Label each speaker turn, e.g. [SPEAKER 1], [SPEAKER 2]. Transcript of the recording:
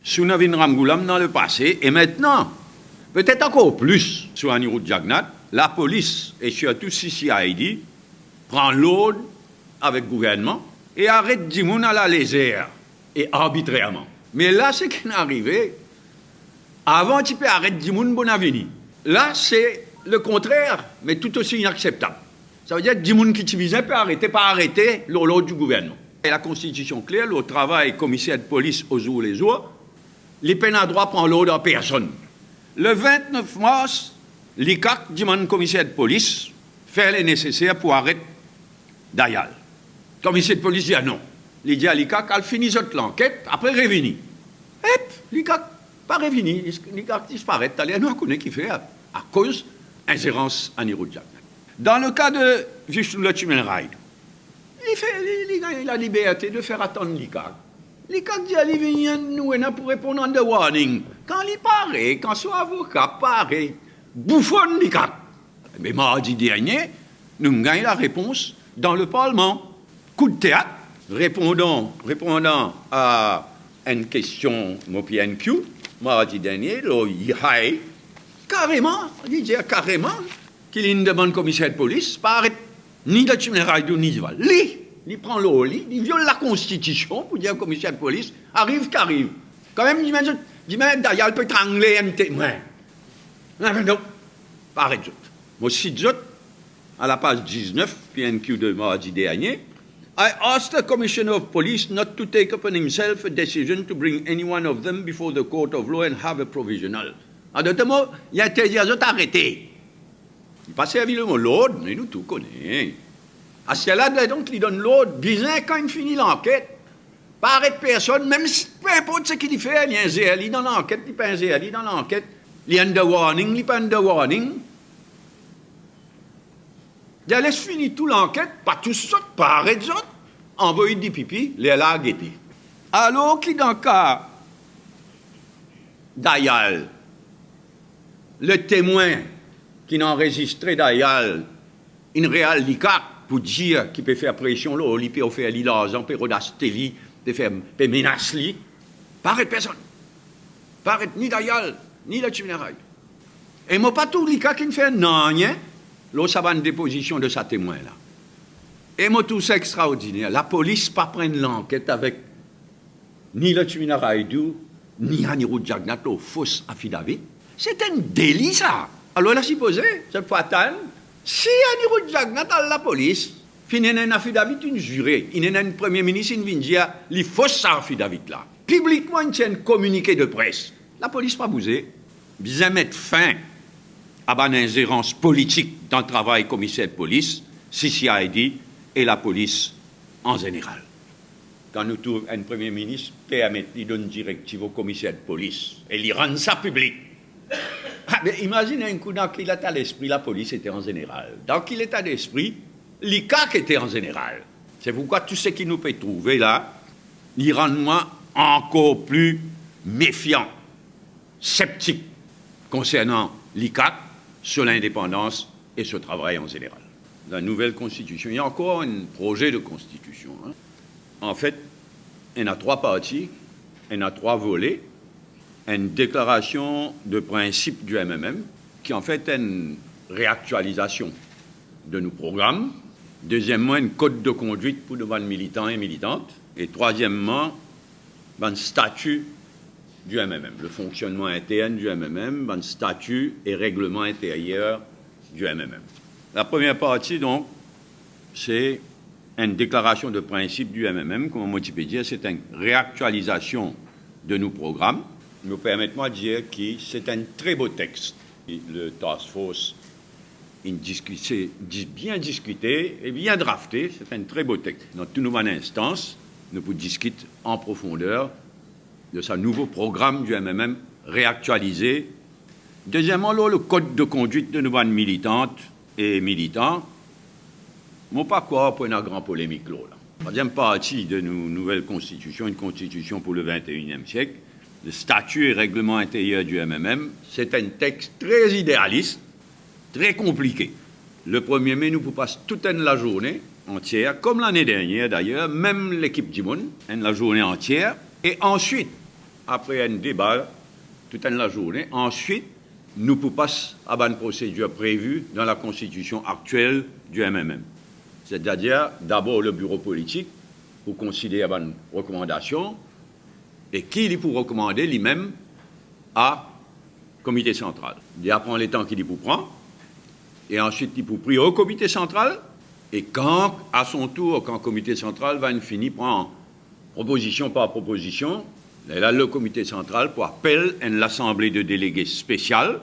[SPEAKER 1] sous Navin Ramgoolam dans le passé, et maintenant, peut-être encore plus sous Anirudh Jagnat, la police, et surtout CCID, prend l'ordre avec le gouvernement et arrête Dimoun à la légère et arbitrairement. Mais là, c'est qui est arrivé. Avant, tu peux arrêter Dimoun Bonavini. Là, c'est le contraire, mais tout aussi inacceptable. Ça veut dire que Dimoun qui visait peut arrêter, pas arrêter l'ordre du gouvernement. Et la Constitution claire, le travail commissaire de police aux jours les jours, les peines à droit prend l'ordre en personne. Le 29 mars, l'ICAC demande au commissaire de police faire le nécessaire pour arrêter Dayal. Le commissaire de police dit ah non. Il dit à l'ICAC, elle finit l'enquête, après revenir. Et l'ICAC, pas revenir, l'ICAC disparaît. Nous, on connaît qui fait à cause d'ingérence à Anirudh Jagnat. Dans le cas de Vishnu Chimelraid, il a la liberté de faire attendre l'ICAC. L'ICAC dit à nous pour répondre en the warning. Quand il paraît, quand son avocat paraît, bouffonne l'ICAC. Mais mardi dernier, nous avons gagné la réponse dans le Parlement. Coup de théâtre, répondant à une question MOPNQ, mardi dernier, carrément, il dit carrément qu'il y a une demande commissaire de police, pas ni de Chimelraid ni de Val. Il prend le lit, il viole la Constitution pour dire au commissaire de police, arrive qu'arrive. Quand même, il dit, Dayal peut étrangler un témoin. Non, pas arrête. Moi, si à la page 19, PNQ de mardi dernier, I asked the Commissioner of Police not to take upon himself a decision to bring any one of them before the court of law and have a provisional. En d'autres mots, il a interdit à eux d'arrêter. Il passe évidemment l'ordre, mais nous tout connaissons. À ce là donc, il donne l'ordre, bien quand il finit l'enquête, pas arrêter personne, même si, peu importe ce qu'il fait, il y a un ZLI dans l'enquête, il n'y a pas un ZLI dans l'enquête, il y a un de warning, il n'y a pas un de warning. Il laisse finir toute l'enquête, pas tout ça, pas arrêter ça, envoyer des pipis, les là à guetter. Alors qu'il dans le cas d'Ayal, le témoin qui n'a enregistré Dayal, une réelle l'ICAC pour dire qu'il peut faire pression, là, il peut faire l'argent, il peut rodastéli, il peut menacer, pas arrêter personne. Pas arrêter ni Dayal, ni le Chimelraid. Et moi, pas tout l'ICAC qui ne fait rien, là, ça va une déposition de sa témoin, là. Et moi, tout c'est extraordinaire. La police pas prendre l'enquête avec ni le Chimelraid, ni Anirudh Jagnat, au fausse affidavit. C'est un délit, ça. Alors, là, supposé, c'est fatal. Si Anirudh Jagnat a la police, il y a un affidavit, une jurée, il y a un premier ministre, une vindia, il faut ça affidavit là. Publiquement, il y a un communiqué de presse. La police pas bougé. Bien mettre fin à une ingérence politique dans le travail commissaire de police, CCID et la police en général. Quand nous trouvons un premier ministre, il donne une directive au commissaire de police et il rend ça public. Mais imaginez un coup, dans quel état d'esprit la police était en général. Dans quel état d'esprit l'ICAC était en général. C'est pourquoi tout ce qui nous peut trouver là, il rend moi encore plus méfiant, sceptique concernant l'ICAC sur l'indépendance et sur le travail en général. La nouvelle constitution, il y a encore un projet de constitution. En fait, il y a 3 parties, il y a 3 volets. Une déclaration de principe du MMM, qui en fait est une réactualisation de nos programmes. Deuxièmement, un code de conduite pour nos militants et militantes. Et troisièmement, un statut du MMM, le fonctionnement interne du MMM, un statut et règlement intérieur du MMM. La première partie, donc, c'est une déclaration de principe du MMM, comme on peut dire, c'est une réactualisation de nos programmes. Me permettez-moi de dire que c'est un très beau texte. Le Task Force bien discuté et bien drafté. C'est un très beau texte. Dans toute nouvelle instance, nous pouvons discuter en profondeur de ce nouveau programme du MMM réactualisé. Deuxièmement, là, le code de conduite de nos militantes et militants. Mon pas quoi pour une grande polémique là. Troisième partie de nos nouvelles constitutions, une constitution pour le 21e siècle. Le statut et règlement intérieur du MMM, c'est un texte très idéaliste, très compliqué. Le 1er mai, nous passons toute la journée entière, comme l'année dernière d'ailleurs, même l'équipe Dimoun, la journée entière. Et ensuite, après un débat toute la journée. Ensuite, nous pouvons passer à une procédure prévue dans la constitution actuelle du MMM. C'est-à-dire, d'abord, le bureau politique pour considérer une recommandation et qui il pour recommander lui-même à comité central. Il apprend les temps qu'il pour prendre et ensuite il pour prier au comité central et quand, à son tour, quand le comité central va finir prendre proposition par proposition, et là, le comité central pour appeler une assemblée de délégués spéciale